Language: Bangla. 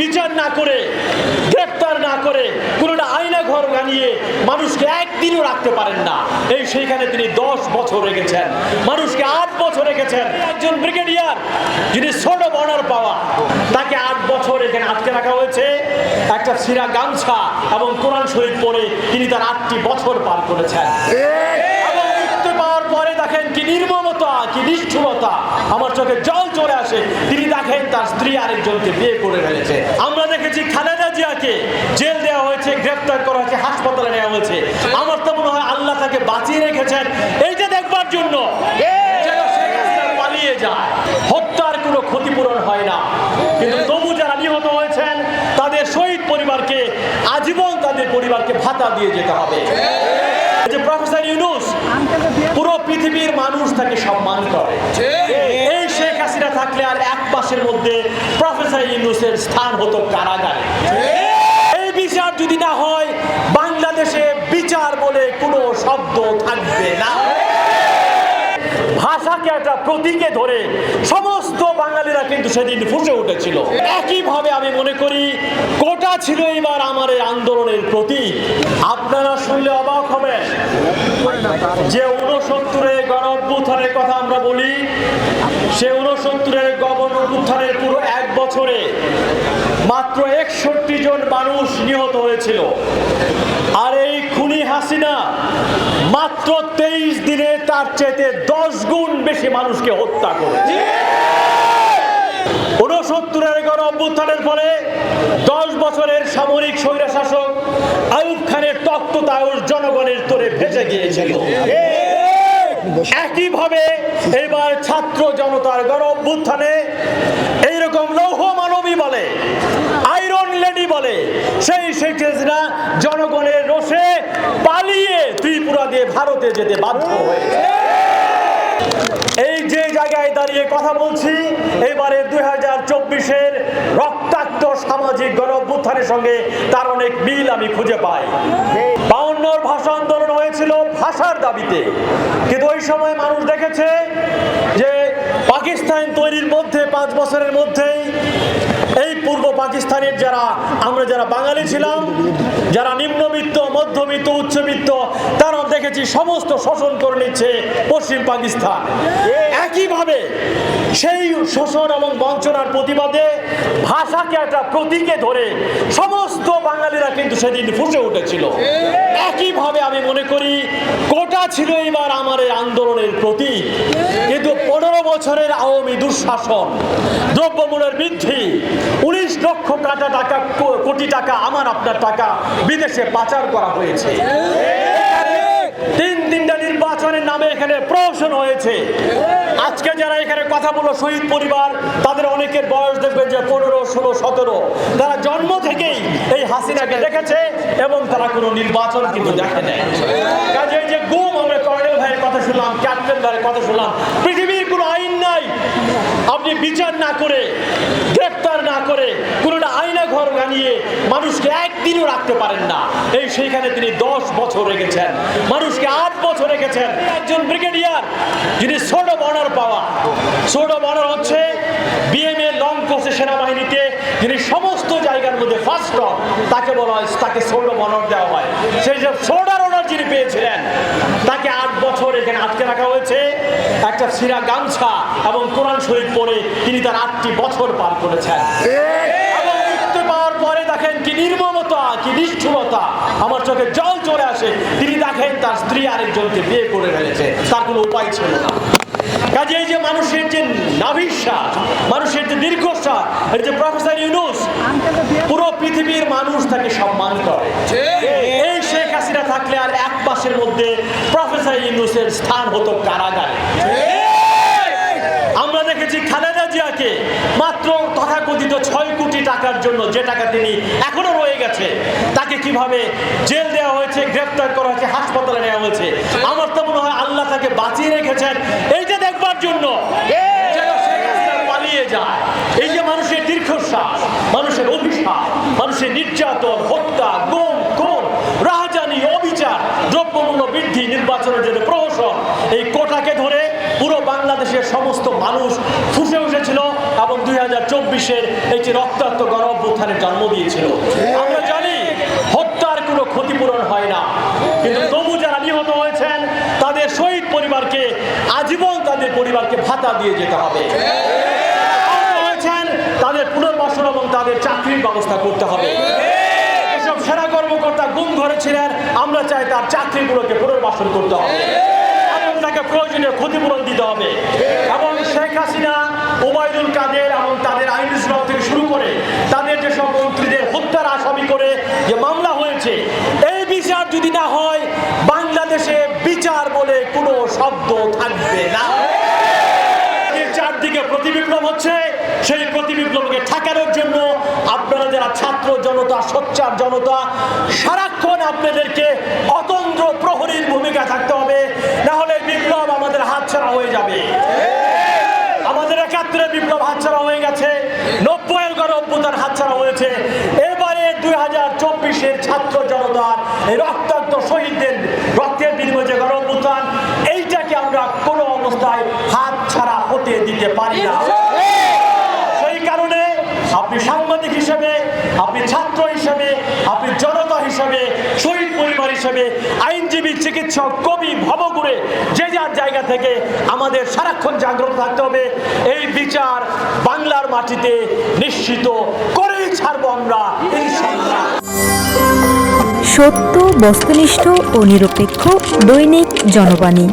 বিচার না করে, গ্রেফতার না করে, কোনোটা আয়না ঘর বানিয়ে মানুষকে একদিনও রাখতে পারেন না। এই সেইখানে তিনি 10 বছর রেখেছেন, মানুষকে 8 বছর রেখেছেন। একজন ব্রিগেডিয়ার যিনি ছোট বর্ডার পাওয়া, তাকে 8 বছর এখানে আটকে রাখা হয়েছে। একটা ছিঁড়া গামছা এবং কোরআন শরীফ পড়ে তিনি তার 8টি বছর পার করেছেন। এবং মুক্তি পাওয়ার পরে দেখেন কি নির্মমতা, কি নিষ্ঠুরতা, আমার চোখে জল চলে আসে। তিনি দেখেন তার স্ত্রী আরেকজনকে বিয়ে করে ফেলেছে। আমরা দেখেছি খালেদা জিয়াকে জেল দেওয়া হয়েছে, গ্রেফতার করা হয়েছে, হাসপাতালে নেওয়া হয়েছে। আমার তো মনে হয় আল্লাহ তাকে বাঁচিয়ে রেখেছেন এইটা দেখবার জন্য যেন শেখ হাসিনা পালিয়ে যায়। হত্যার কোনো ক্ষতিপূরণ হয় না, কিন্তু তবু যারা নিহত হয়েছেন তাদের শহীদ পরিবারকে আজীবন তাদের পরিবারকে ভাতা দিয়ে যেতে হবে। যে প্রফেসর ইউনূস, পুরো পৃথিবীর মানুষ তাকে সম্মান করে। এই শেখ হাসিনা থাকলে আর 1 মাসের মধ্যে প্রফেসর ইউনূসের স্থান হতো কারাগারে। এই বিচার যদি না হয়, বাংলাদেশে বিচার বলে কোনো শব্দ থাকবে না। ভাষাকে একটা প্রতীকে ধরে সমস্ত বাঙালিরা কিন্তু সেদিন ফুঁসে উঠেছিল। একইভাবে আমি মনে করি কোটা ছিল এবার আমার এই আন্দোলনের প্রতীক। আপনারা শুনলে অবাক হবেন যে 69-এর গণ অভ্যুত্থানের কথা আমরা বলি, সে 69-এর গণ অভ্যুত্থানের পুরো 1 বছরে মাত্র 61 জন মানুষ নিহত হয়েছিল। আর এই খুনি হাসিনা মাত্র 23 দিনে তার চেয়ে 10 গুণ বেশি মানুষকে হত্যা করেছে। 69-এর গণ অভ্যুত্থানের ফলে 10 বছরের সামরিক স্বৈরশাসক আইয়ুব খানের তক্ততায়ুষ জনগণের তোরে ভেসে গিয়েছিল। একইভাবে এবার ছাত্র জনতার গণ অভ্যুত্থানে এইরকম লৌহ মানবী বলে, আয়রন লেডি বলে সেই শেখ হাসিনা জনগণের রোষে পালিয়ে ত্রিপুরা দিয়ে ভারতে যেতে বাধ্য হয়েছে। এই যে জায়গায় দাঁড়িয়ে কথা বলছি, এবারে 2024-এর রক্তাক্ত সামাজিক গণ অভ্যুত্থানের সঙ্গে তার অনেক মিল আমি খুঁজে পাই। 52-র ভাষা আন্দোলন হয়েছিল ভাষার দাবিতে, কিন্তু ওই সময় মানুষ দেখেছে যে পাকিস্তান তৈরির মধ্যে 5 বছরের মধ্যেই এই পূর্ব পাকিস্তানের আমরা যারা বাঙালি ছিলাম, যারা নিম্নবিত্ত, মধ্যবিত্ত, উচ্চবিত্ত, তারা দেখেছি সমস্ত শোষণ করে নিচ্ছে পশ্চিম পাকিস্তান। একইভাবে সেই শোষণ এবং বঞ্চনার প্রতিবাদে ভাষাকে একটা প্রতীকে ধরে সমস্ত বাঙালিরা কিন্তু সেদিন ফুঁসে উঠেছিল। একইভাবে আমি মনে করি কোটা ছিল এবার আমার এই আন্দোলনের প্রতীক। কিন্তু 15 বছরের আওয়ামী দুঃশাসন, দ্রব্যমূল্যের বৃদ্ধি, 19 লক্ষ কোটি টাকা আমার আপনার টাকা বিদেশে পাচার করা হয়েছে। 3টা নির্বাচনের নামে এখানে প্রহসন হয়েছে। আজকে যারা এখানে কথা বলো শহীদ পরিবার, তাদের অনেকের বয়স দেখবেন যে 15, 16, 17। তারা জন্ম থেকেই এই হাসিনাকে দেখেছে এবং তারা কোনো নির্বাচন কিন্তু দেখে নেয়। কাজে এই যে গুম, আমরা কর্নেল ভাইয়ের কথা শুনলাম, ক্যাপ্টেন ভাইয়ের কথা শুনলাম, পৃথিবীর কোনো আইন নাই আপনি বিচার না করে, গ্রেফতার না করে, কোনোটা আয়না ঘর বানিয়ে মানুষকে একদিনও রাখতে পারেন না। এই সেইখানে তিনি 10 বছর রেখেছেন, মানুষকে 8 বছর রেখেছেন। একজন ব্রিগেডিয়ার যিনি ছোট বর্ডার পাওয়া, ছোট বর্ডার হচ্ছে বিএমএ লং কোর্সে সেনাবাহিনীতে যিনি সমস্ত জায়গার মধ্যে ফার্স্ট অফ, তাকে বলা হয়, তাকে ছোট বর্ডার দেওয়া হয়। সেই যে ছোটার অর্ডার যিনি পেয়েছিলেন, তাকে 8 বছর এখানে আটকে রাখা হয়েছে। একটা ছিঁড়া গামছা এবং কোরআন শরীফ পড়ে তিনি তার 8টি বছর পার করেছেন। এবং মুক্তি পাওয়ার পরে দেখেন কি নির্মমতা, কি নিষ্ঠুরতা, আমার চোখে জল চলে আসে। তিনি দেখেন তার স্ত্রী আরেকজনকে বিয়ে করে ফেলেছে, তার কোনো উপায় ছিল না। কাজে এই যে মানুষের যে নাভিশ্বাস, মানুষের যে দীর্ঘশ্বাস, এই যে প্রফেসর ইউনূস, পুরো পৃথিবীর মানুষ তাকে সম্মান করে। এই শেখ হাসিনা থাকলে আর 1 মাসের মধ্যে প্রফেসর ইউনূসের স্থান হতো কারাগারে। আমরা দেখেছি খালেদা জিয়াকে মাত্র তথাকথিত 6 কোটি টাকার জন্য, যে টাকা তিনি এখনো রয়ে গেছে, তাকে কিভাবে জেল দেওয়া হয়েছে, গ্রেফতার করা হয়েছে, হাসপাতালে নেওয়া হয়েছে। আমার তো মনে হয় আল্লাহ তাকে বাঁচিয়ে রেখেছেন এইটা দেখবার জন্য যেন শেখ হাসিনা পালিয়ে যায়। এই যে মানুষের দীর্ঘশ্বাস, মানুষের অভিশাপ, মানুষের নির্যাতন, হত্যা, গুম, খুন, রাহাজানি, অবিচার, দ্রব্যমূল্য বৃদ্ধি, নির্বাচনের জন্য প্রহসন, এই কোটাকে ধরে পুরো বাংলাদেশের সমস্ত মানুষ ফুঁসে উঠেছিল এবং 2024-এর একটি রক্তাক্ত গণ অভ্যুত্থানের জন্ম দিয়েছিল। আমরা জানি হত্যার কোনো ক্ষতিপূরণ হয় না, কিন্তু তবু যারা নিহত হয়েছেন তাদের শহীদ পরিবারকে আজীবন তাদের পরিবারকে ভাতা দিয়ে যেতে হবে। তাদের পুনর্বাসন এবং তাদের চাকরির ব্যবস্থা করতে হবে। এসব সেনা কর্মকর্তা গুম ধরেছিলেন, আমরা চাই তার চাকরিগুলোকে পুনর্বাসন করতে হবে এবং তাকে প্রয়োজনীয় ক্ষতিপূরণ দিতে হবে। এবং শেখ হাসিনা, ওবায়দুল কাদের এবং তাদের আইনজীবী থেকে শুরু করে তাদের যেসব মন্ত্রীদের হত্যার আসামি করে যে মামলা হয়েছে, এই বিচার যদি না হয় বাংলাদেশে বিচার বলে কোনো শব্দ থাকবে না। চারদিকে প্রতিবিপ্লব হচ্ছে, সেই প্রতিবিপ্লবকে ঠেকানোর জন্য আপনারা যারা ছাত্র জনতা, সোচ্চার জনতা, সারাক্ষণ আপনাদেরকে অতন্দ্র প্রহরীর ভূমিকা থাকতে হবে, না হলে বিপ্লব আমাদের হাতছাড়া হয়ে যাবে। আমাদের 71-এর বিপ্লব হাতছাড়া হয়ে গেছে, 90-এর গণ অভ্যুত্থান হাতছাড়া হয়েছে। এবারে 2024-এর ছাত্র জনতার এই রক্তাক্ত শহীদদের রক্তের বিনিময়ে যে গণ অভ্যুত্থান, এইটাকে আমরা কোনো অবস্থায় হাতছাড়া হতে দিতে পারি না। সেই কারণে আপনি সাংবাদিক হিসেবে, আপনি ছাত্র হিসেবে, আপনি জনতা হিসেবে, শহীদ পরিবার হিসেবে, আইনজীবী, চিকিৎসক, কবি, ভবঘুরে যে যার জায়গা থেকে আমাদের সারাক্ষণ জাগ্রত থাকতে হবে। এই বিচার বাংলার মাটিতে নিশ্চিত করেই ছাড়বো আমরা, ইনশাআল্লাহ। সত্য, বস্তুনিষ্ঠ ও নিরপেক্ষ দৈনিক জনবাণী।